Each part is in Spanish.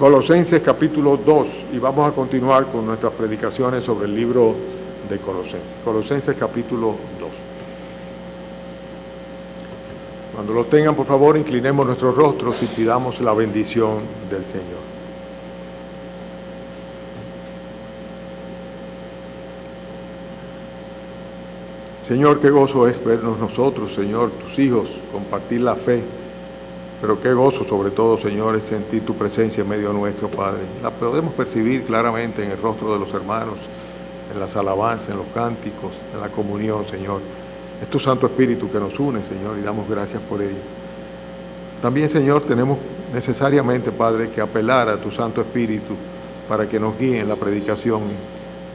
Colosenses capítulo 2, y vamos a continuar con nuestras predicaciones sobre el libro de Colosenses. Colosenses capítulo 2. Cuando lo tengan, por favor, inclinemos nuestros rostros y pidamos la bendición del Señor. Señor, qué gozo es vernos nosotros, Señor, tus hijos, compartir la fe. Pero qué gozo, sobre todo, Señor, es sentir tu presencia en medio nuestro, Padre. La podemos percibir claramente en el rostro de los hermanos, en las alabanzas, en los cánticos, en la comunión, Señor. Es tu Santo Espíritu que nos une, Señor, y damos gracias por ello. También, Señor, tenemos necesariamente, Padre, que apelar a tu Santo Espíritu para que nos guíe en la predicación,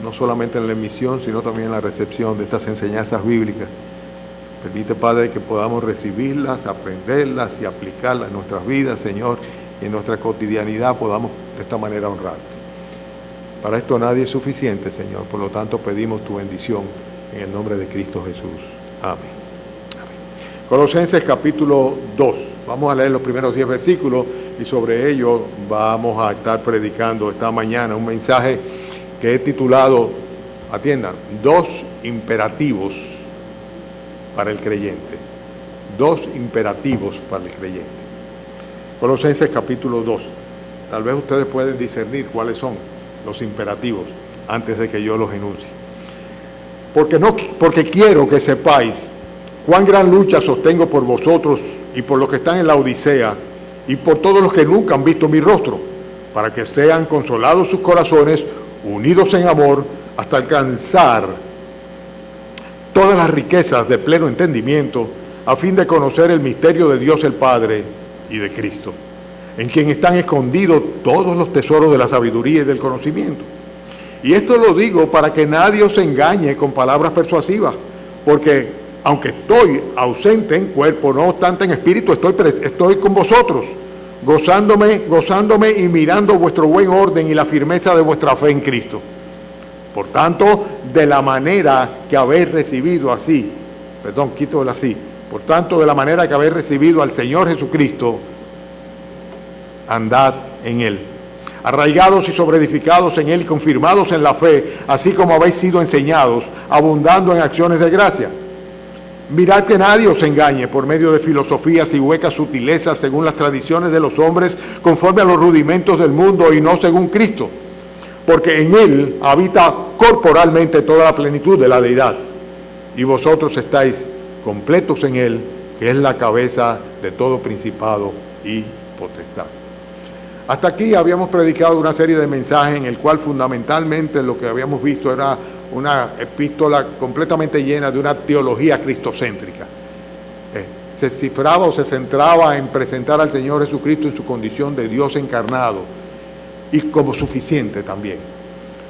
no solamente en la emisión, sino también en la recepción de estas enseñanzas bíblicas. Permite, Padre, que podamos recibirlas, aprenderlas y aplicarlas en nuestras vidas, Señor, y en nuestra cotidianidad podamos de esta manera honrarte. Para esto nadie es suficiente, Señor, por lo tanto pedimos tu bendición en el nombre de Cristo Jesús. Amén. Amén. Colosenses capítulo 2. Vamos a leer los primeros 10 versículos y sobre ello vamos a estar predicando esta mañana un mensaje que he titulado, atiendan, 2 imperativos para el creyente. 2 imperativos para el creyente. Colosenses capítulo 2. Tal vez ustedes pueden discernir cuáles son los imperativos antes de que yo los enuncie. Porque quiero que sepáis cuán gran lucha sostengo por vosotros y por los que están en la Odisea y por todos los que nunca han visto mi rostro, para que sean consolados sus corazones, unidos en amor, hasta alcanzar todas las riquezas de pleno entendimiento, a fin de conocer el misterio de Dios el Padre y de Cristo, en quien están escondidos todos los tesoros de la sabiduría y del conocimiento. Y esto lo digo para que nadie os engañe con palabras persuasivas, porque aunque estoy ausente en cuerpo, no obstante en espíritu estoy con vosotros, gozándome y mirando vuestro buen orden y la firmeza de vuestra fe en Cristo. Por tanto, de la manera que habéis recibido por tanto, de la manera que habéis recibido al Señor Jesucristo, andad en Él, arraigados y sobreedificados en Él y confirmados en la fe, así como habéis sido enseñados, abundando en acciones de gracia. Mirad que nadie os engañe por medio de filosofías y huecas sutilezas según las tradiciones de los hombres, conforme a los rudimentos del mundo y no según Cristo. Porque en Él habita corporalmente toda la plenitud de la deidad, y vosotros estáis completos en Él, que es la cabeza de todo principado y potestad. Hasta aquí habíamos predicado una serie de mensajes en el cual fundamentalmente lo que habíamos visto era una epístola completamente llena de una teología cristocéntrica. Se cifraba o se centraba en presentar al Señor Jesucristo en su condición de Dios encarnado, y como suficiente también.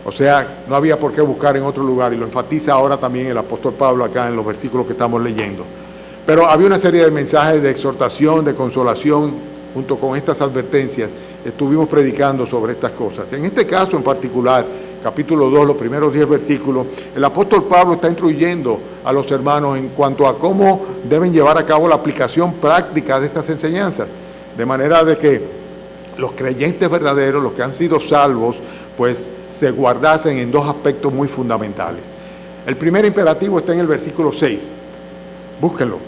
O sea, no había por qué buscar en otro lugar, y lo enfatiza ahora también el apóstol Pablo acá en los versículos que estamos leyendo. Pero había una serie de mensajes de exhortación, de consolación, junto con estas advertencias. Estuvimos predicando sobre estas cosas. En este caso en particular, capítulo 2, los primeros 10 versículos, el apóstol Pablo está instruyendo a los hermanos en cuanto a cómo deben llevar a cabo la aplicación práctica de estas enseñanzas, de manera de que los creyentes verdaderos, los que han sido salvos, pues se guardasen en 2 aspectos muy fundamentales. El primer imperativo está en el versículo 6. Búsquenlo,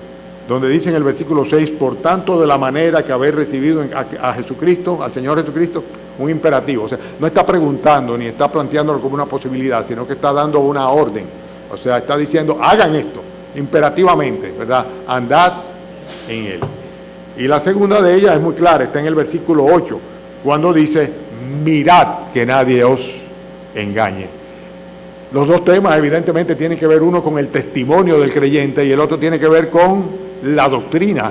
donde dice en el versículo 6, por tanto, de la manera que habéis recibido a Jesucristo, al Señor Jesucristo, un imperativo. O sea, no está preguntando ni está planteándolo como una posibilidad, sino que está dando una orden. O sea, está diciendo, hagan esto, imperativamente, ¿verdad? Andad en Él. Y la segunda de ellas es muy clara, está en el versículo 8, cuando dice, mirad que nadie os engañe. Los 2 temas evidentemente tienen que ver uno con el testimonio del creyente y el otro tiene que ver con la doctrina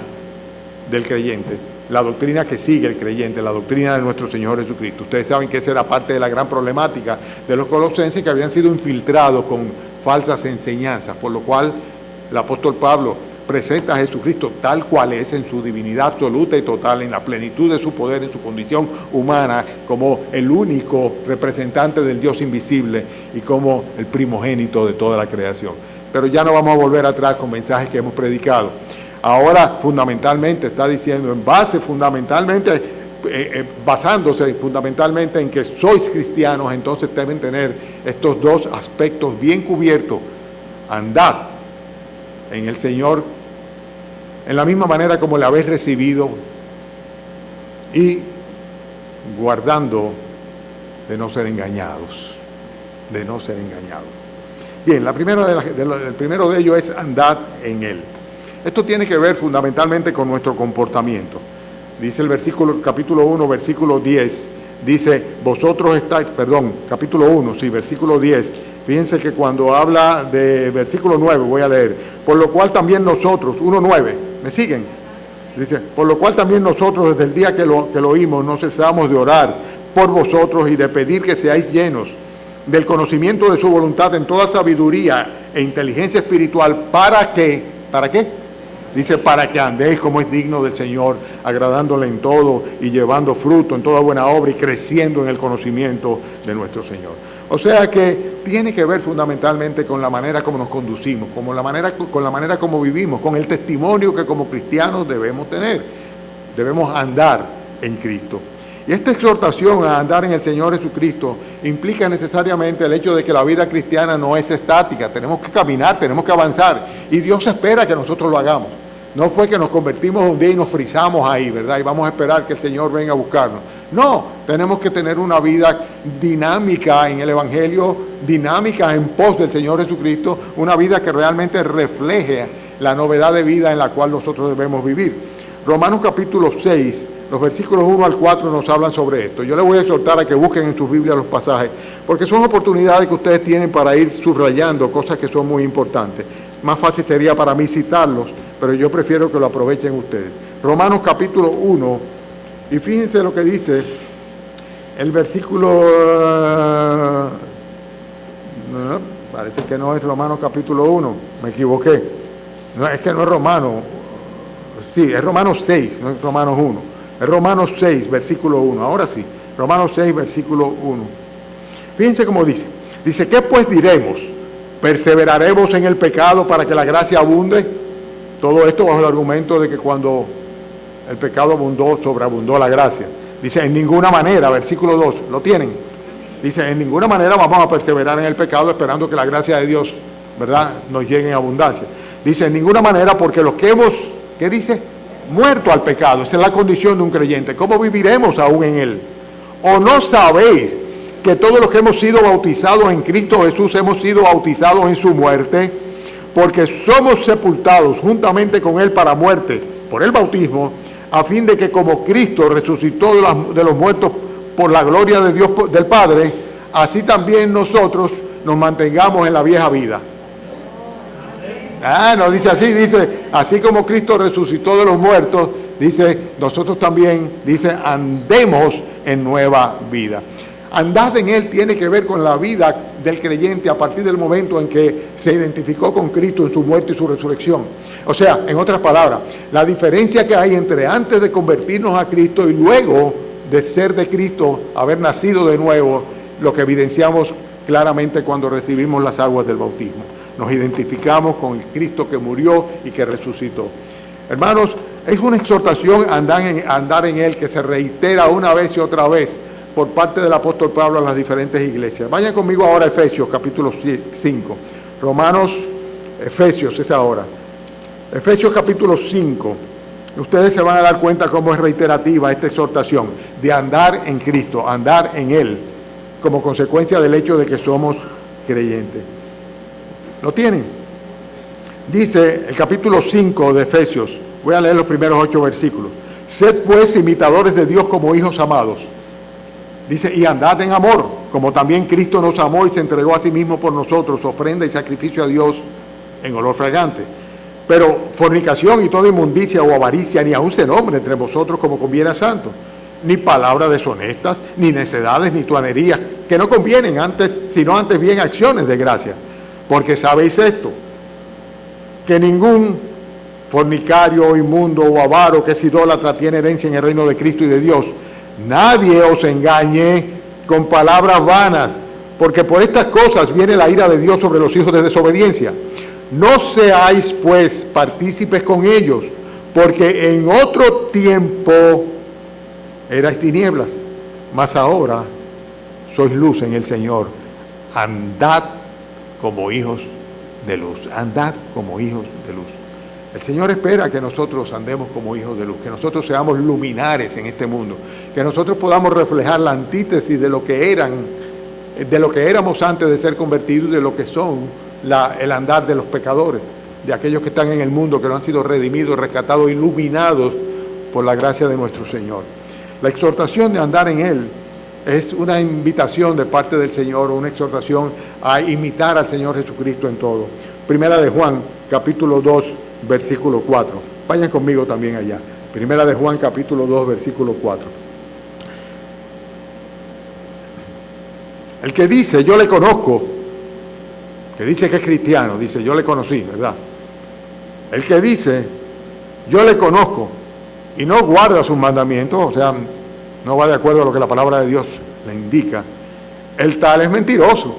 del creyente, la doctrina que sigue el creyente, la doctrina de nuestro Señor Jesucristo. Ustedes saben que esa era parte de la gran problemática de los colosenses, que habían sido infiltrados con falsas enseñanzas, por lo cual el apóstol Pablo presenta a Jesucristo tal cual es, en su divinidad absoluta y total, en la plenitud de su poder, en su condición humana, como el único representante del Dios invisible y como el primogénito de toda la creación. Pero ya no vamos a volver atrás con mensajes que hemos predicado. Ahora fundamentalmente está diciendo, en base fundamentalmente basándose fundamentalmente en que sois cristianos, entonces deben tener estos dos aspectos bien cubiertos. Andad en el Señor en la misma manera como le habéis recibido y guardando de no ser engañados, de no ser engañados. Bien, el primero de ellos es andad en Él. Esto tiene que ver fundamentalmente con nuestro comportamiento. Dice el capítulo 1, versículo 10, dice, capítulo 1, sí, versículo 10, fíjense que cuando habla de versículo 9, voy a leer, por lo cual también nosotros, 1:9, ¿me siguen? Dice, por lo cual también nosotros desde el día que lo oímos no cesamos de orar por vosotros y de pedir que seáis llenos del conocimiento de su voluntad en toda sabiduría e inteligencia espiritual. ¿Para qué? ¿Para qué? Dice, para que andéis como es digno del Señor, agradándole en todo y llevando fruto en toda buena obra y creciendo en el conocimiento de nuestro Señor. O sea que tiene que ver fundamentalmente con la manera como nos conducimos, con la manera como vivimos, con el testimonio que como cristianos debemos tener. Debemos andar en Cristo. Y esta exhortación a andar en el Señor Jesucristo implica necesariamente el hecho de que la vida cristiana no es estática. Tenemos que caminar, tenemos que avanzar. Y Dios espera que nosotros lo hagamos. No fue que nos convertimos un día y nos frizamos ahí, ¿verdad? Y vamos a esperar que el Señor venga a buscarnos. No, tenemos que tener una vida dinámica en el Evangelio, dinámica en pos del Señor Jesucristo, una vida que realmente refleje la novedad de vida en la cual nosotros debemos vivir. Romanos capítulo 6, los versículos 1 al 4 nos hablan sobre esto. Yo les voy a exhortar a que busquen en sus Biblias los pasajes, porque son oportunidades que ustedes tienen para ir subrayando cosas que son muy importantes. Más fácil sería para mí citarlos, pero yo prefiero que lo aprovechen ustedes. Romanos capítulo 1, y fíjense lo que dice el versículo... parece que no es Romanos capítulo 1, me equivoqué. No, es que no es Romanos, sí, es Romanos 6, no es Romanos 1. Es Romanos 6, versículo 1, ahora sí, Romanos 6, versículo 1. Fíjense cómo dice. Dice, ¿qué pues diremos? ¿Perseveraremos en el pecado para que la gracia abunde? Todo esto bajo el argumento de que cuando el pecado abundó, sobreabundó la gracia. Dice, en ninguna manera, versículo 2, ¿lo tienen? Dice, en ninguna manera vamos a perseverar en el pecado esperando que la gracia de Dios, ¿verdad?, nos llegue en abundancia. Dice, en ninguna manera, porque los que hemos, ¿qué dice?, muerto al pecado. Esa es la condición de un creyente. ¿Cómo viviremos aún en él? ¿O no sabéis que todos los que hemos sido bautizados en Cristo Jesús hemos sido bautizados en su muerte? Porque somos sepultados juntamente con él para muerte por el bautismo, a fin de que como Cristo resucitó de los muertos por la gloria de Dios del Padre, así también nosotros nos mantengamos en la vieja vida. No dice así, dice, así como Cristo resucitó de los muertos, dice, nosotros también, dice, andemos en nueva vida. Andar en Él tiene que ver con la vida del creyente a partir del momento en que se identificó con Cristo en su muerte y su resurrección. O sea, en otras palabras, la diferencia que hay entre antes de convertirnos a Cristo y luego de ser de Cristo, haber nacido de nuevo, lo que evidenciamos claramente cuando recibimos las aguas del bautismo. Nos identificamos con el Cristo que murió y que resucitó. Hermanos, es una exhortación a andar en Él que se reitera una vez y otra vez por parte del apóstol Pablo a las diferentes iglesias. Vayan conmigo ahora a Efesios capítulo 5. Efesios es ahora. Efesios capítulo 5. Ustedes se van a dar cuenta cómo es reiterativa esta exhortación de andar en Cristo, andar en Él, como consecuencia del hecho de que somos creyentes. ¿Lo tienen? Dice el capítulo 5 de Efesios, voy a leer los primeros 8 versículos. Sed pues imitadores de Dios como hijos amados. Dice, y andad en amor, como también Cristo nos amó y se entregó a sí mismo por nosotros, ofrenda y sacrificio a Dios en olor fragante. Pero fornicación y toda inmundicia o avaricia ni aun se nombre entre vosotros como conviene a santos, ni palabras deshonestas, ni necedades, ni tuanerías, que no convienen antes, sino antes bien acciones de gracia. Porque sabéis esto, que ningún fornicario, inmundo o avaro que es idólatra tiene herencia en el reino de Cristo y de Dios. Nadie os engañe con palabras vanas, porque por estas cosas viene la ira de Dios sobre los hijos de desobediencia. No seáis pues partícipes con ellos, porque en otro tiempo erais tinieblas, mas ahora sois luz en el Señor. Andad como hijos de luz. Andad como hijos de luz. El Señor espera que nosotros andemos como hijos de luz, que nosotros seamos luminares en este mundo, que nosotros podamos reflejar la antítesis de lo que éramos antes de ser convertidos y de lo que son el andar de los pecadores, de aquellos que están en el mundo, que no han sido redimidos, rescatados, iluminados por la gracia de nuestro Señor. La exhortación de andar en Él es una invitación de parte del Señor, una exhortación a imitar al Señor Jesucristo en todo. Primera de Juan, capítulo 2, versículo 4. Vayan conmigo también allá. Primera de Juan, capítulo 2, versículo 4. El que dice, yo le conozco, que dice que es cristiano, dice, yo le conocí, ¿verdad? El que dice, yo le conozco, y no guarda sus mandamientos, o sea, no va de acuerdo a lo que la palabra de Dios le indica, el tal es mentiroso,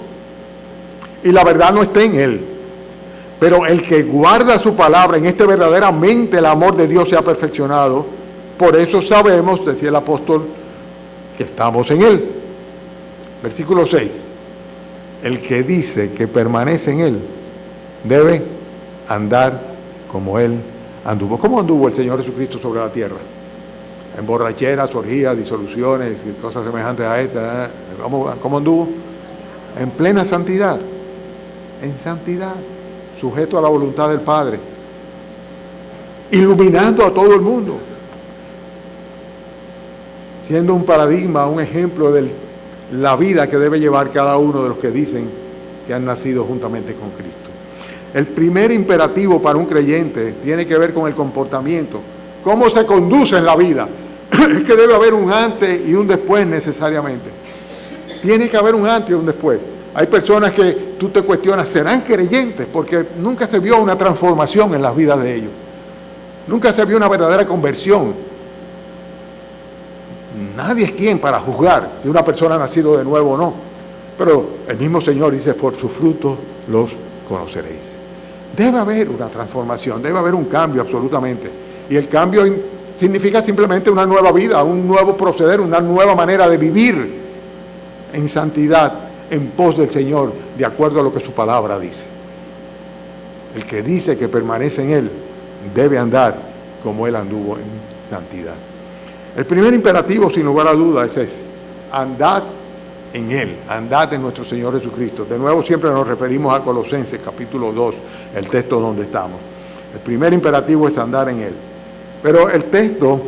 y la verdad no está en él. Pero el que guarda su palabra, en este verdaderamente el amor de Dios se ha perfeccionado. Por eso sabemos, decía el apóstol, que estamos en Él. Versículo 6. El que dice que permanece en Él debe andar como Él anduvo. ¿Cómo anduvo el Señor Jesucristo sobre la tierra? En borracheras, orgías, disoluciones y cosas semejantes a estas. ¿Cómo anduvo? En plena santidad. En santidad. Sujeto a la voluntad del Padre, iluminando a todo el mundo, siendo un paradigma, un ejemplo de la vida que debe llevar cada uno de los que dicen que han nacido juntamente con Cristo. El primer imperativo para un creyente tiene que ver con el comportamiento, cómo se conduce en la vida. Es que debe haber un antes y un después necesariamente. Tiene que haber un antes y un después. Hay personas que tú te cuestionas, ¿serán creyentes? Porque nunca se vio una transformación en las vidas de ellos. Nunca se vio una verdadera conversión. Nadie es quien para juzgar si una persona ha nacido de nuevo o no. Pero el mismo Señor dice, por sus frutos los conoceréis. Debe haber una transformación, debe haber un cambio absolutamente. Y el cambio significa simplemente una nueva vida, un nuevo proceder, una nueva manera de vivir en santidad, en pos del Señor, de acuerdo a lo que su palabra dice. El que dice que permanece en Él debe andar como Él anduvo en santidad. El primer imperativo, sin lugar a dudas, es ese: andad en Él, andad en nuestro Señor Jesucristo. De nuevo siempre nos referimos a Colosenses capítulo 2, el texto donde estamos. El primer imperativo es andar en Él. Pero el texto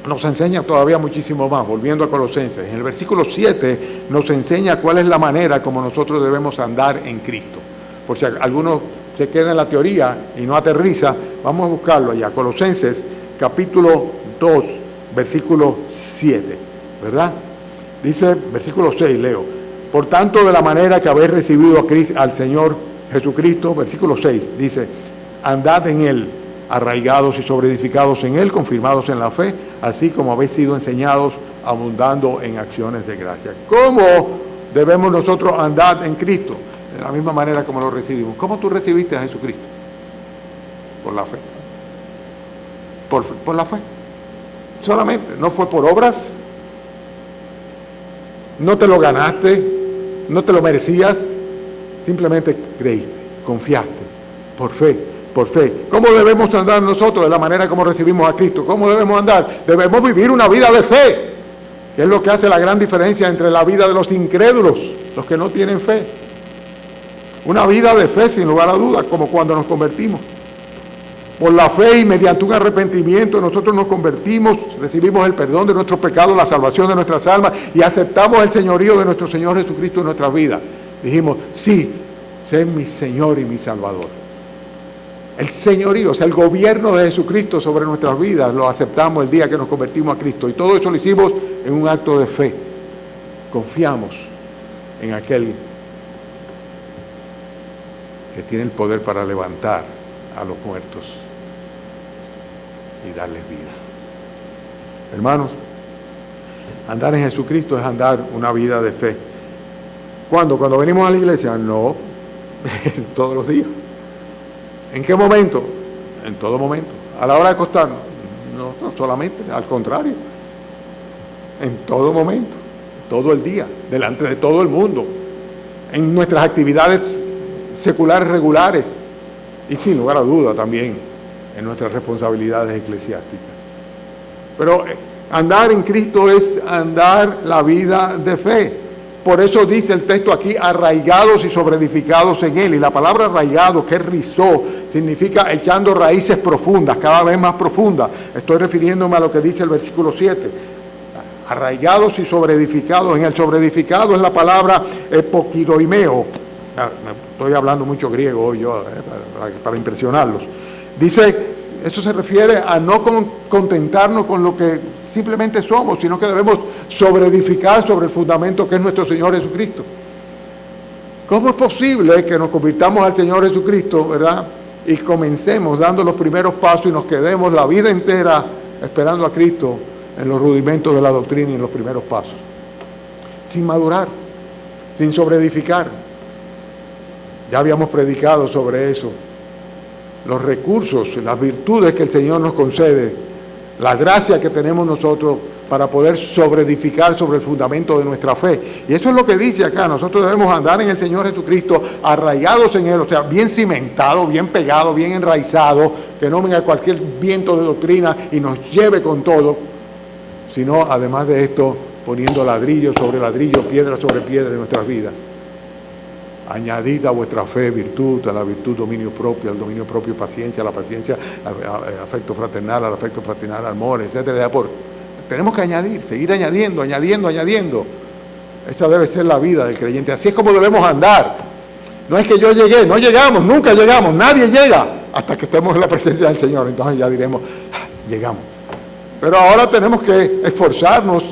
nos enseña todavía muchísimo más, volviendo a Colosenses. En el versículo 7 nos enseña cuál es la manera como nosotros debemos andar en Cristo. Por si alguno se queda en la teoría y no aterriza, vamos a buscarlo allá. Colosenses capítulo 2, versículo 7, ¿verdad? Dice, versículo 6, leo. Por tanto, de la manera que habéis recibido al Señor Jesucristo, versículo 6, dice, andad en Él, arraigados y sobreedificados en Él, confirmados en la fe, así como habéis sido enseñados, abundando en acciones de gracia. ¿Cómo debemos nosotros andar en Cristo? De la misma manera como lo recibimos. ¿Cómo tú recibiste a Jesucristo? Por la fe. Por la fe. Solamente. No fue por obras. No te lo ganaste. No te lo merecías. Simplemente creíste, confiaste. Por fe. Por fe. ¿Cómo debemos andar nosotros? De la manera como recibimos a Cristo. ¿Cómo debemos andar? Debemos vivir una vida de fe, que es lo que hace la gran diferencia entre la vida de los incrédulos, los que no tienen fe. Una vida de fe, sin lugar a dudas, como cuando nos convertimos. Por la fe y mediante un arrepentimiento nosotros nos convertimos, recibimos el perdón de nuestros pecados, la salvación de nuestras almas y aceptamos el señorío de nuestro Señor Jesucristo en nuestras vidas. Dijimos, sí, sé mi Señor y mi Salvador. El señorío, o sea, el gobierno de Jesucristo sobre nuestras vidas, lo aceptamos el día que nos convertimos a Cristo. Y todo eso lo hicimos en un acto de fe. Confiamos en aquel que tiene el poder para levantar a los muertos y darles vida. Hermanos, andar en Jesucristo es andar una vida de fe. ¿Cuándo? ¿Cuando venimos a la iglesia? No, todos los días. ¿En qué momento? En todo momento. ¿A la hora de acostarnos? No solamente, al contrario. en todo momento, todo el día, delante de todo el mundo, en nuestras actividades seculares regulares y sin lugar a duda también en nuestras responsabilidades eclesiásticas. Pero andar en Cristo es andar la vida de fe. Por eso dice el texto aquí, arraigados y sobreedificados en Él. Y la palabra arraigado, que es rizó, significa echando raíces profundas, cada vez más profundas. Estoy refiriéndome a lo que dice el versículo 7. Arraigados y sobreedificados en Él. Sobreedificado es la palabra epokidoimeo. Estoy hablando mucho griego hoy yo, para impresionarlos. Dice, eso se refiere a no contentarnos con lo que simplemente somos, sino que debemos sobreedificar sobre el fundamento que es nuestro Señor Jesucristo. ¿Cómo es posible que nos convirtamos al Señor Jesucristo, verdad? Y comencemos dando los primeros pasos y nos quedemos la vida entera esperando a Cristo en los rudimentos de la doctrina y en los primeros pasos, sin madurar, sin sobreedificar? Ya habíamos predicado sobre eso, los recursos, las virtudes que el Señor nos concede, la gracia que tenemos nosotros para poder sobreedificar sobre el fundamento de nuestra fe. Y eso es lo que dice acá, nosotros debemos andar en el Señor Jesucristo, arraigados en Él, o sea, bien cimentados, bien pegados, bien enraizados, que no venga cualquier viento de doctrina y nos lleve con todo, sino además de esto, poniendo ladrillo sobre ladrillo, piedra sobre piedra en nuestras vidas. Añadid a vuestra fe virtud, a la virtud dominio propio, al dominio propio paciencia, a la paciencia afecto fraternal, al afecto fraternal amor, etcétera. Tenemos que añadir, seguir añadiendo. Esa debe ser la vida del creyente. Así es como debemos andar. No es que yo llegué, no llegamos, nunca llegamos, nadie llega hasta que estemos en la presencia del Señor. Entonces ya diremos, llegamos. Pero ahora tenemos que esforzarnos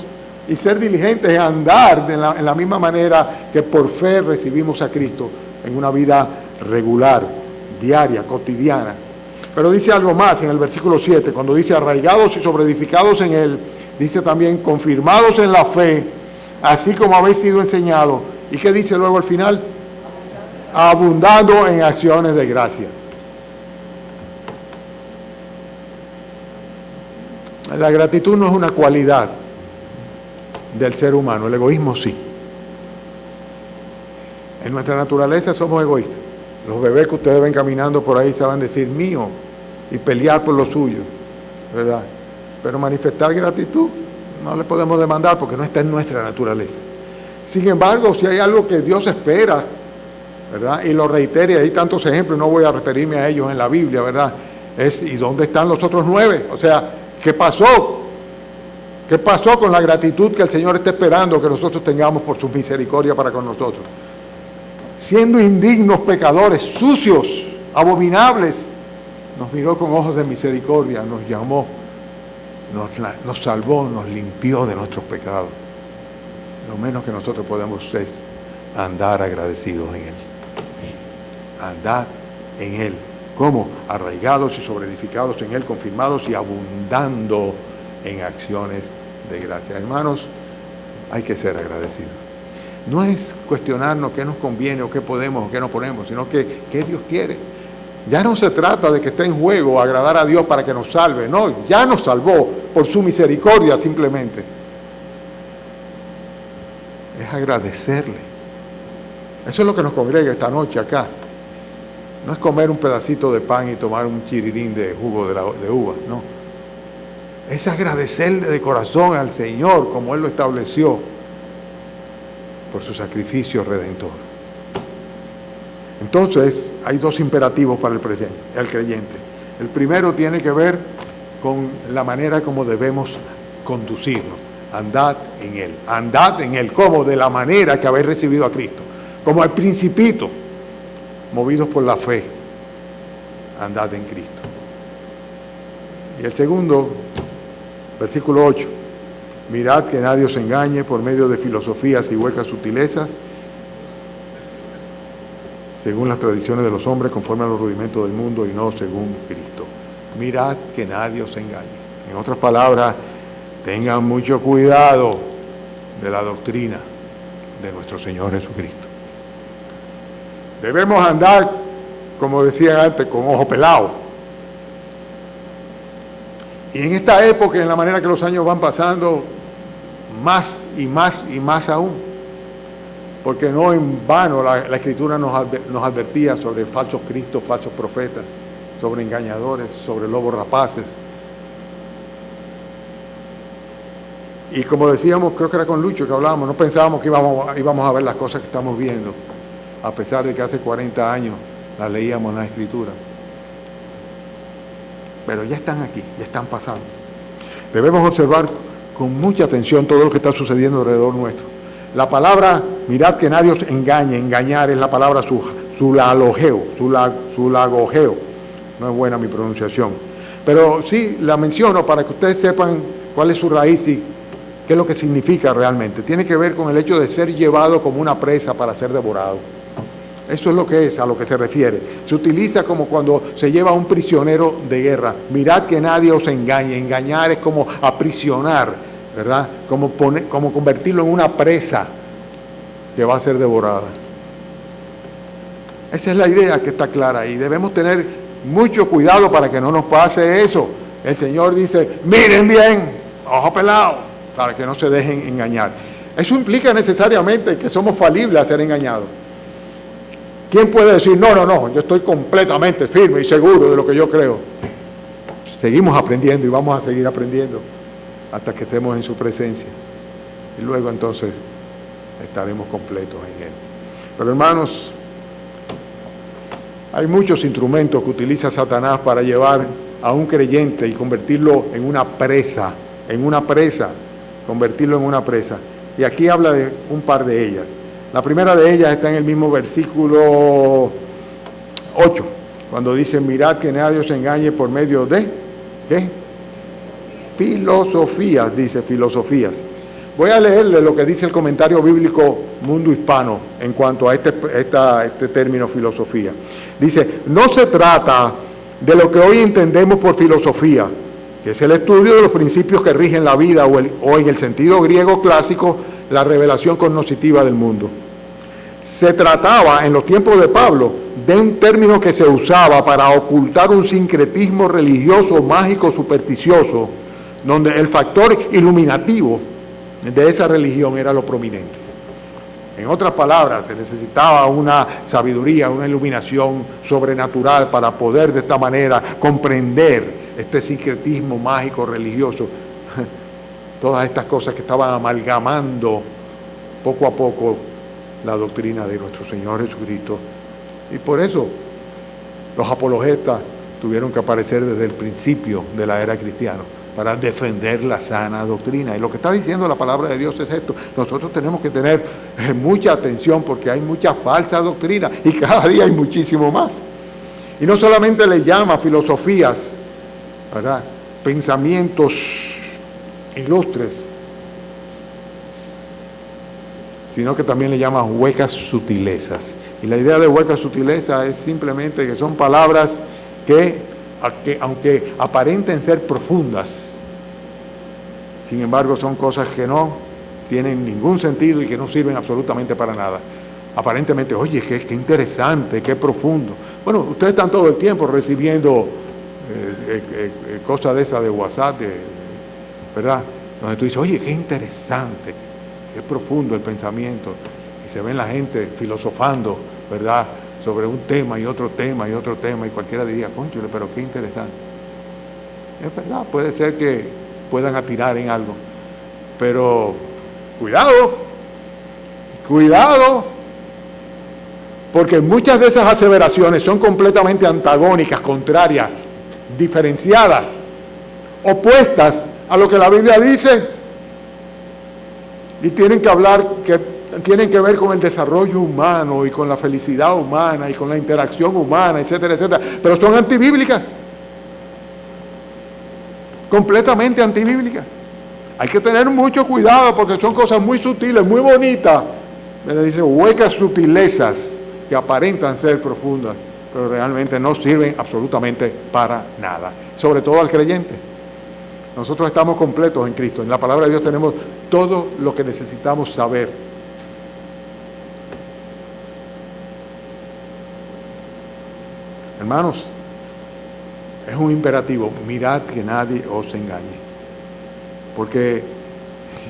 y ser diligentes en andar en la misma manera que por fe recibimos a Cristo en una vida regular, diaria, cotidiana. Pero dice algo más en el versículo 7, cuando dice arraigados y sobreedificados en Él, dice también confirmados en la fe, así como habéis sido enseñados. ¿Y qué dice luego al final? Abundando en acciones de gracia. La gratitud no es una cualidad del ser humano, el egoísmo sí. En nuestra naturaleza somos egoístas. Los bebés que ustedes ven caminando por ahí saben decir mío y pelear por lo suyo, ¿verdad? Pero manifestar gratitud no le podemos demandar porque no está en nuestra naturaleza. Sin embargo, si hay algo que Dios espera, ¿verdad? Y lo reitera, y hay tantos ejemplos, no voy a referirme a ellos en la Biblia, ¿verdad? ¿Y dónde están los otros 9? O sea, ¿qué pasó? ¿Qué pasó con la gratitud que el Señor está esperando que nosotros tengamos por su misericordia para con nosotros? Siendo indignos pecadores, sucios, abominables, nos miró con ojos de misericordia, nos llamó, nos salvó, nos limpió de nuestros pecados. Lo menos que nosotros podemos es andar agradecidos en Él. Andar en Él. ¿Cómo? Arraigados y sobreedificados en Él, confirmados y abundando en acciones de gracia. Hermanos, hay que ser agradecidos. No es cuestionarnos qué nos conviene o qué podemos o qué no ponemos, sino que qué Dios quiere. Ya no se trata de que esté en juego agradar a Dios para que nos salve. No, ya nos salvó por su misericordia simplemente. Es agradecerle. Eso es lo que nos congrega esta noche acá. No es comer un pedacito de pan y tomar un chirirín de jugo de uva, no. Es agradecerle de corazón al Señor como Él lo estableció por su sacrificio redentor. Entonces, hay dos imperativos para el creyente. El primero tiene que ver con la manera como debemos conducirnos. Andad en Él. Andad en Él. ¿Cómo? De la manera que habéis recibido a Cristo. Como al principito, movidos por la fe. Andad en Cristo. Y el segundo, versículo 8. Mirad que nadie os engañe por medio de filosofías y huecas sutilezas, según las tradiciones de los hombres, conforme a los rudimentos del mundo y no según Cristo. Mirad que nadie os engañe. En otras palabras, tengan mucho cuidado de la doctrina de nuestro Señor Jesucristo. Debemos andar, como decía antes, con ojo pelado. Y en esta época, en la manera que los años van pasando, más y más y más aún. Porque no en vano la Escritura nos advertía sobre falsos cristos, falsos profetas, sobre engañadores, sobre lobos rapaces. Y como decíamos, creo que era con Lucho que hablábamos, no pensábamos que íbamos a ver las cosas que estamos viendo, a pesar de que hace 40 años las leíamos en la Escritura. Pero ya están aquí, ya están pasando. Debemos observar con mucha atención todo lo que está sucediendo alrededor nuestro. La palabra, mirad que nadie os engañe, engañar es la palabra sulalogeo. No es buena mi pronunciación. Pero sí la menciono para que ustedes sepan cuál es su raíz y qué es lo que significa realmente. Tiene que ver con el hecho de ser llevado como una presa para ser devorado. Eso es lo que es, a lo que se refiere. Se utiliza como cuando se lleva a un prisionero de guerra. Mirad que nadie os engañe. Engañar es como aprisionar, ¿verdad? Como convertirlo en una presa que va a ser devorada. Esa es la idea que está clara y debemos tener mucho cuidado para que no nos pase eso. El Señor dice, miren bien, ojo pelado, para que no se dejen engañar. Eso implica necesariamente que somos falibles a ser engañados. ¿Quién puede decir, no, yo estoy completamente firme y seguro de lo que yo creo? Seguimos aprendiendo y vamos a seguir aprendiendo hasta que estemos en su presencia. Y luego entonces estaremos completos en Él. Pero hermanos, hay muchos instrumentos que utiliza Satanás para llevar a un creyente y convertirlo en una presa, convertirlo en una presa. Y aquí habla de un par de ellas. La primera de ellas está en el mismo versículo 8, cuando dice, mirad que nadie os engañe por medio de, ¿qué? Filosofías, dice, filosofías. Voy a leerle lo que dice el comentario bíblico Mundo Hispano en cuanto a este término filosofía. Dice, no se trata de lo que hoy entendemos por filosofía, que es el estudio de los principios que rigen la vida o en el sentido griego clásico, la revelación cognoscitiva del mundo. Se trataba en los tiempos de Pablo de un término que se usaba para ocultar un sincretismo religioso, mágico, supersticioso, donde el factor iluminativo de esa religión era lo prominente. En otras palabras, se necesitaba una sabiduría, una iluminación sobrenatural para poder de esta manera comprender este sincretismo mágico religioso. Todas estas cosas que estaban amalgamando poco a poco la doctrina de nuestro Señor Jesucristo. Y por eso los apologetas tuvieron que aparecer desde el principio de la era cristiana para defender la sana doctrina. Y lo que está diciendo la palabra de Dios es esto. Nosotros tenemos que tener mucha atención porque hay mucha falsa doctrina y cada día hay muchísimo más. Y no solamente le llama filosofías, ¿verdad?, pensamientos ilustres, sino que también le llama huecas sutilezas. Y la idea de huecas sutilezas es simplemente que son palabras que aunque aparenten ser profundas, sin embargo son cosas que no tienen ningún sentido y que no sirven absolutamente para nada. Aparentemente, oye, qué interesante, qué profundo. Bueno, ustedes están todo el tiempo recibiendo cosas de esas de WhatsApp, ¿verdad? Donde tú dices, oye, qué interesante, qué profundo el pensamiento. Y se ven la gente filosofando, ¿verdad?, sobre un tema y otro tema y otro tema, y cualquiera diría, cónchale, pero qué interesante. Es verdad, puede ser que puedan atinar en algo, pero cuidado, porque muchas de esas aseveraciones son completamente antagónicas, contrarias, diferenciadas, opuestas a lo que la Biblia dice, y tienen que ver con el desarrollo humano y con la felicidad humana y con la interacción humana, etcétera, etcétera, pero son antibíblicas, completamente antibíblicas. Hay que tener mucho cuidado porque son cosas muy sutiles, muy bonitas, me dice huecas sutilezas que aparentan ser profundas, pero realmente no sirven absolutamente para nada, sobre todo al creyente. Nosotros estamos completos en Cristo, en la palabra de Dios tenemos todo lo que necesitamos saber. Hermanos, es un imperativo, mirad que nadie os engañe, porque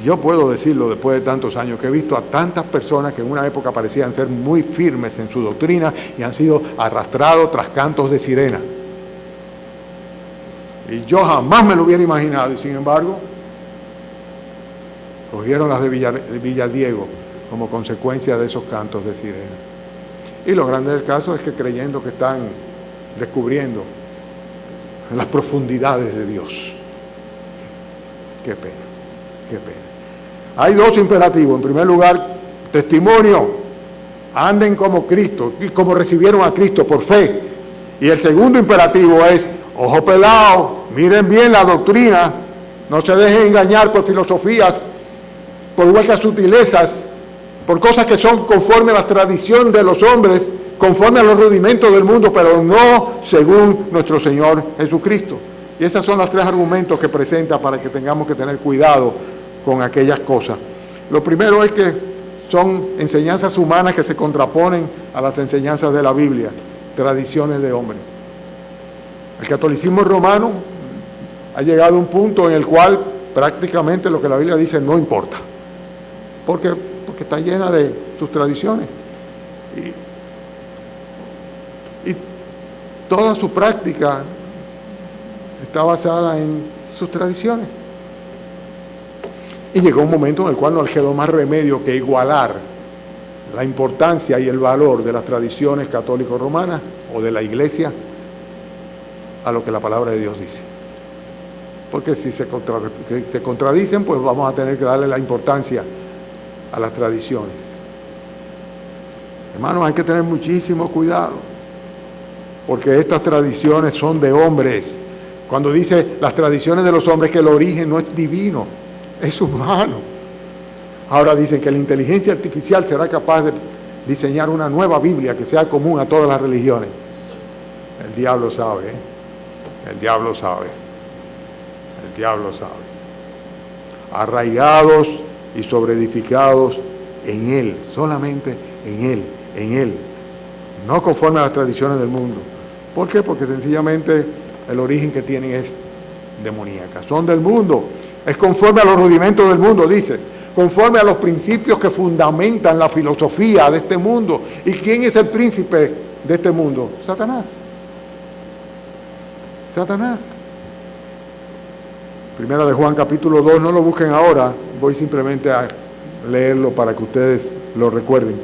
yo puedo decirlo después de tantos años, que he visto a tantas personas que en una época parecían ser muy firmes en su doctrina y han sido arrastrados tras cantos de sirena. Y yo jamás me lo hubiera imaginado, y sin embargo, cogieron las de Villadiego como consecuencia de esos cantos de sirena. Y lo grande del caso es que creyendo que están descubriendo las profundidades de Dios. Qué pena, qué pena. Hay dos imperativos. En primer lugar, testimonio. Anden como Cristo, y como recibieron a Cristo por fe. Y el segundo imperativo es, ojo pelado, miren bien la doctrina, no se dejen engañar por filosofías, por huecas sutilezas, por cosas que son conforme a la tradición de los hombres, conforme a los rudimentos del mundo, pero no según nuestro Señor Jesucristo. Y esos son los tres argumentos que presenta para que tengamos que tener cuidado con aquellas cosas. Lo primero es que son enseñanzas humanas que se contraponen a las enseñanzas de la Biblia, tradiciones de hombres. El catolicismo romano ha llegado a un punto en el cual prácticamente lo que la Biblia dice no importa, porque está llena de sus tradiciones y toda su práctica está basada en sus tradiciones. Y llegó un momento en el cual no les quedó más remedio que igualar la importancia y el valor de las tradiciones católico-romanas o de la Iglesia a lo que la palabra de Dios dice. Porque si se contradicen, pues vamos a tener que darle la importancia a las tradiciones. Hermanos, hay que tener muchísimo cuidado, porque estas tradiciones son de hombres. Cuando dice las tradiciones de los hombres, que el origen no es divino, es humano. Ahora dicen que la inteligencia artificial será capaz de diseñar una nueva Biblia que sea común a todas las religiones. El diablo sabe, ¿eh? El diablo sabe. El diablo sabe. Arraigados y sobreedificados en Él, solamente en Él, no conforme a las tradiciones del mundo. ¿Por qué? Porque sencillamente el origen que tienen es demoníaca, son del mundo, es conforme a los rudimentos del mundo, dice, conforme a los principios que fundamentan la filosofía de este mundo. ¿Y quién es el príncipe de este mundo? Satanás. Satanás. Primera de Juan capítulo 2, no lo busquen ahora, voy simplemente a leerlo para que ustedes lo recuerden.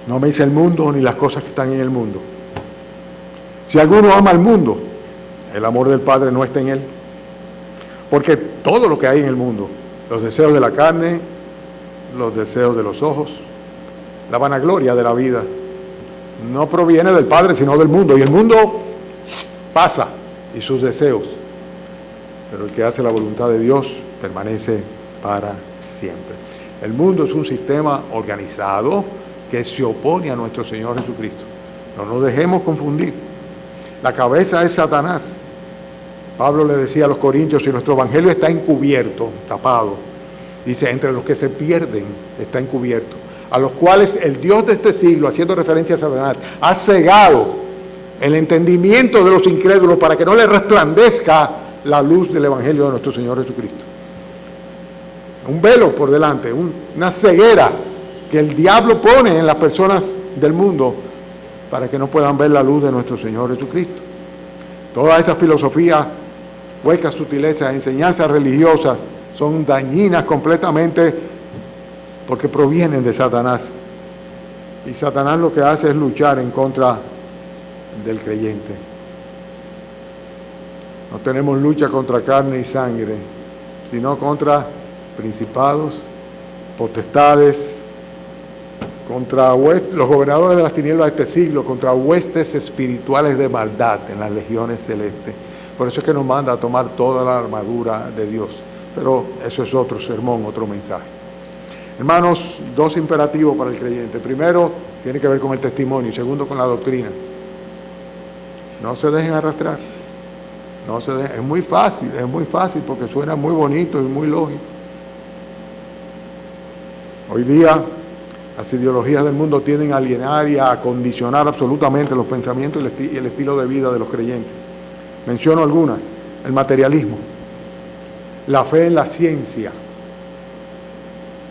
No améis el mundo ni las cosas que están en el mundo. Si alguno ama al mundo, el amor del Padre no está en él. Porque todo lo que hay en el mundo, los deseos de la carne, los deseos de los ojos, la vanagloria de la vida, no proviene del Padre sino del mundo. Y el mundo pasa y sus deseos. Pero el que hace la voluntad de Dios permanece para siempre. El mundo es un sistema organizado que se opone a nuestro Señor Jesucristo. No nos dejemos confundir. La cabeza es Satanás. Pablo le decía a los corintios, si nuestro evangelio está encubierto, tapado, dice, entre los que se pierden está encubierto, a los cuales el Dios de este siglo, haciendo referencia a Satanás, ha cegado el entendimiento de los incrédulos para que no les resplandezca la luz del evangelio de nuestro Señor Jesucristo. Un velo por delante, una ceguera que el diablo pone en las personas del mundo para que no puedan ver la luz de nuestro Señor Jesucristo. Todas esas filosofías, huecas sutilezas, enseñanzas religiosas son dañinas completamente porque provienen de Satanás. Y Satanás lo que hace es luchar en contra del creyente. No tenemos lucha contra carne y sangre, sino contra principados, potestades, contra los gobernadores de las tinieblas de este siglo, contra huestes espirituales de maldad en las legiones celestes. Por eso es que nos manda a tomar toda la armadura de Dios. Pero eso es otro sermón, otro mensaje. Hermanos, dos imperativos para el creyente. Primero, tiene que ver con el testimonio. Segundo, con la doctrina. No se dejen arrastrar. No se dejen. Es muy fácil porque suena muy bonito y muy lógico. Hoy día, las ideologías del mundo tienden a alienar y a condicionar absolutamente los pensamientos y el estilo de vida de los creyentes. Menciono algunas. El materialismo. La fe en la ciencia.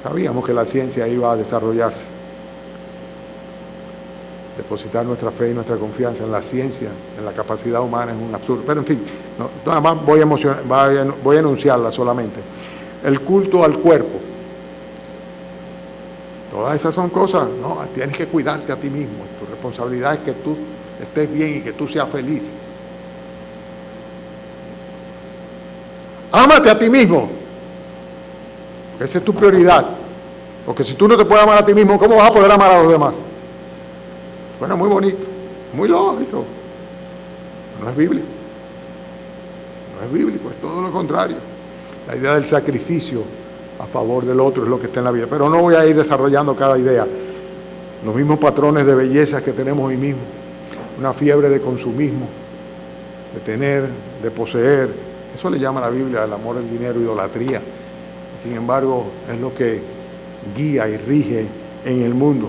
Sabíamos que la ciencia iba a desarrollarse. Depositar nuestra fe y nuestra confianza en la ciencia, en la capacidad humana, es un absurdo. Pero en fin, nada más voy a enunciarla solamente. El culto al cuerpo. Todas esas son cosas, no, tienes que cuidarte a ti mismo. Tu responsabilidad es que tú estés bien y que tú seas feliz. Ámate a ti mismo. Esa es tu prioridad. Porque si tú no te puedes amar a ti mismo, ¿cómo vas a poder amar a los demás? Bueno, muy bonito, muy lógico. No es bíblico. No es bíblico, es todo lo contrario. La idea del sacrificio a favor del otro es lo que está en la Biblia. Pero no voy a ir desarrollando cada idea. Los mismos patrones de belleza que tenemos hoy mismo. Una fiebre de consumismo, de tener, de poseer. Eso le llama a la Biblia el amor al dinero, idolatría. Sin embargo, es lo que guía y rige en el mundo.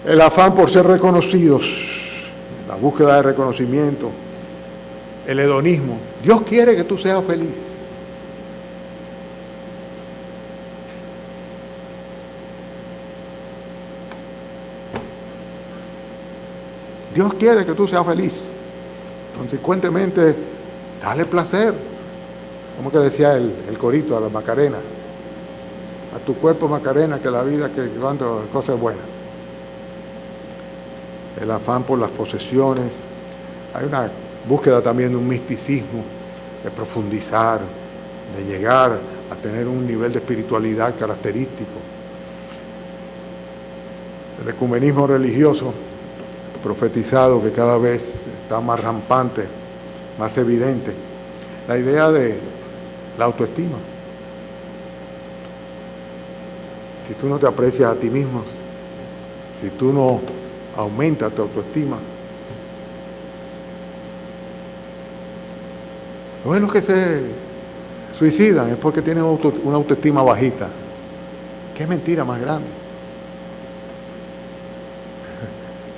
El afán por ser reconocidos, la búsqueda de reconocimiento, el hedonismo. Dios quiere que tú seas feliz. Dios quiere que tú seas feliz. Consecuentemente, dale placer. Como que decía el corito a la Macarena. A tu cuerpo, Macarena, que la vida, que cuando cosas buenas. El afán por las posesiones. Hay una búsqueda también de un misticismo, de profundizar, de llegar a tener un nivel de espiritualidad característico. El ecumenismo religioso, profetizado, que cada vez está más rampante, más evidente. La idea de la autoestima. Si tú no te aprecias a ti mismo, si tú no aumentas tu autoestima, los que se suicidan es porque tienen una autoestima bajita. ¿Qué mentira más grande?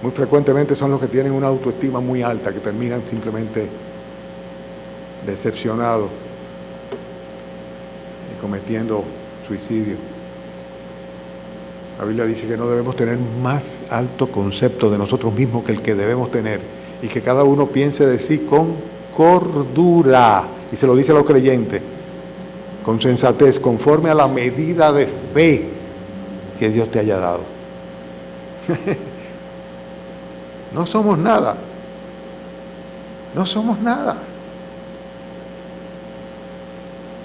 Muy frecuentemente son los que tienen una autoestima muy alta, que terminan simplemente decepcionados y cometiendo suicidio. La Biblia dice que no debemos tener más alto concepto de nosotros mismos que el que debemos tener, y que cada uno piense de sí con cordura, y se lo dice a los creyentes, con sensatez, conforme a la medida de fe que Dios te haya dado. No somos nada. No somos nada.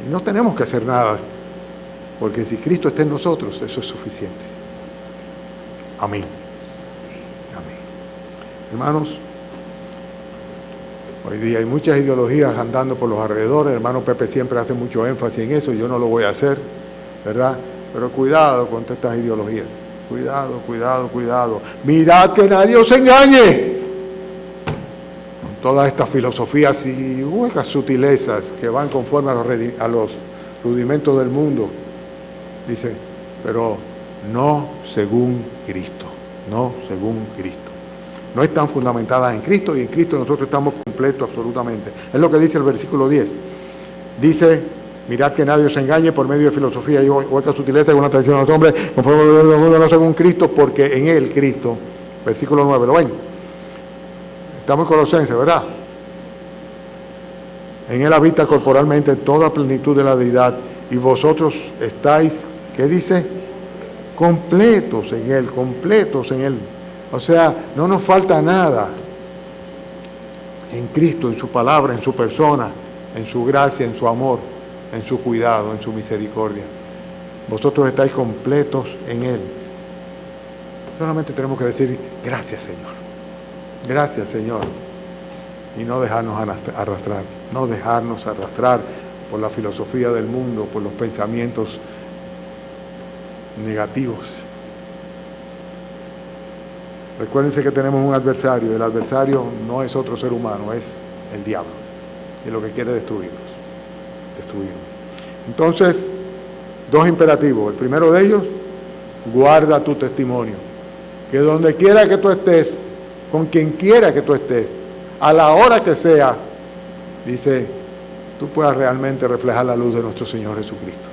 Y no tenemos que hacer nada, porque si Cristo está en nosotros, eso es suficiente. Amén. Amén. Hermanos, hoy día hay muchas ideologías andando por los alrededores. El hermano Pepe siempre hace mucho énfasis en eso. Yo no lo voy a hacer, ¿verdad? Pero cuidado con todas estas ideologías. Cuidado, cuidado, cuidado. Mirad que nadie os engañe. Con todas estas filosofías y huecas sutilezas que van conforme a los rudimentos del mundo. Dice, pero no según Cristo. No según Cristo. No están fundamentadas en Cristo, y en Cristo nosotros estamos completos absolutamente. Es lo que dice el versículo 10. Dice, mirad que nadie os engañe por medio de filosofía y huecas sutilezas y una tradición a los hombres, conforme a los mundos, no según Cristo, porque en él, Cristo, versículo 9, ¿lo ven? Estamos en Colosenses, ¿verdad? En él habita corporalmente toda plenitud de la deidad, y vosotros estáis, ¿qué dice? Completos en él, completos en él. O sea, no nos falta nada en Cristo, en su palabra, en su persona, en su gracia, en su amor, en su cuidado, en su misericordia. Vosotros estáis completos en él. Solamente tenemos que decir, gracias Señor. Gracias Señor. Y no dejarnos arrastrar. No dejarnos arrastrar por la filosofía del mundo, por los pensamientos negativos. Recuérdense que tenemos un adversario. El adversario no es otro ser humano, es el diablo. Es lo que quiere destruirnos. Entonces, dos imperativos. El primero de ellos, guarda tu testimonio. Que donde quiera que tú estés, con quien quiera que tú estés, a la hora que sea, dice, tú puedas realmente reflejar la luz de nuestro Señor Jesucristo.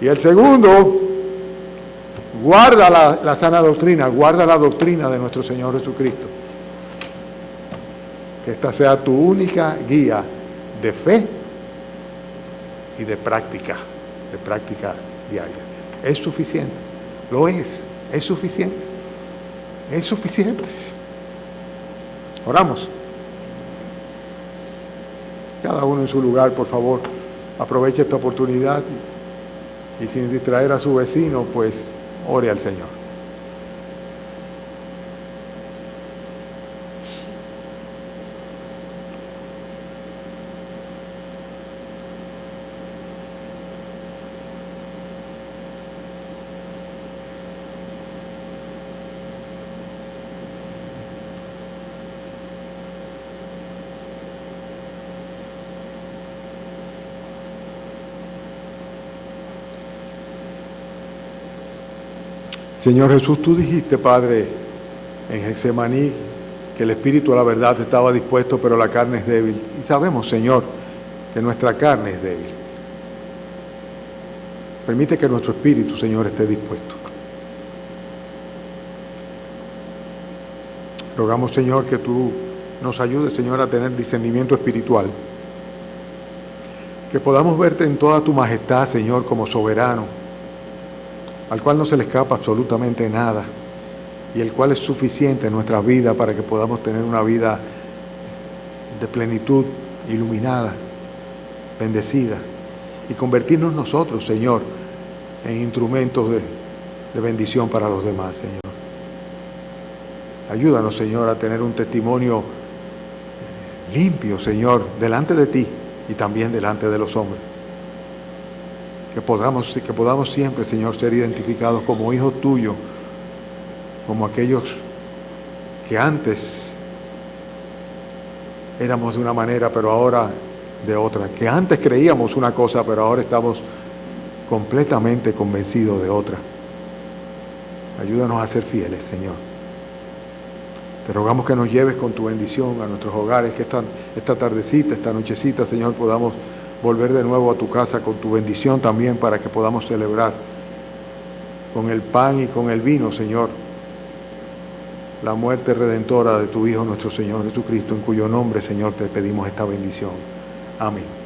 Y el segundo, guarda la sana doctrina, guarda la doctrina de nuestro Señor Jesucristo. Que esta sea tu única guía de fe y de práctica diaria. Es suficiente, lo es suficiente, es suficiente. Oramos. Cada uno en su lugar, por favor, aproveche esta oportunidad y sin distraer a su vecino, pues ore al Señor. Señor Jesús, tú dijiste, Padre, en Getsemaní, que el espíritu a la verdad estaba dispuesto, pero la carne es débil. Y sabemos, Señor, que nuestra carne es débil. Permite que nuestro espíritu, Señor, esté dispuesto. Rogamos, Señor, que tú nos ayudes, Señor, a tener discernimiento espiritual. Que podamos verte en toda tu majestad, Señor, como soberano, al cual no se le escapa absolutamente nada y el cual es suficiente en nuestra vida para que podamos tener una vida de plenitud, iluminada, bendecida y convertirnos nosotros, Señor, en instrumentos de bendición para los demás, Señor. Ayúdanos, Señor, a tener un testimonio limpio, Señor, delante de ti y también delante de los hombres. Que podamos siempre, Señor, ser identificados como hijos tuyos, como aquellos que antes éramos de una manera, pero ahora de otra. Que antes creíamos una cosa, pero ahora estamos completamente convencidos de otra. Ayúdanos a ser fieles, Señor. Te rogamos que nos lleves con tu bendición a nuestros hogares, que esta tardecita, esta nochecita, Señor, podamos volver de nuevo a tu casa con tu bendición también para que podamos celebrar con el pan y con el vino, Señor, la muerte redentora de tu Hijo, nuestro Señor Jesucristo, en cuyo nombre, Señor, te pedimos esta bendición. Amén.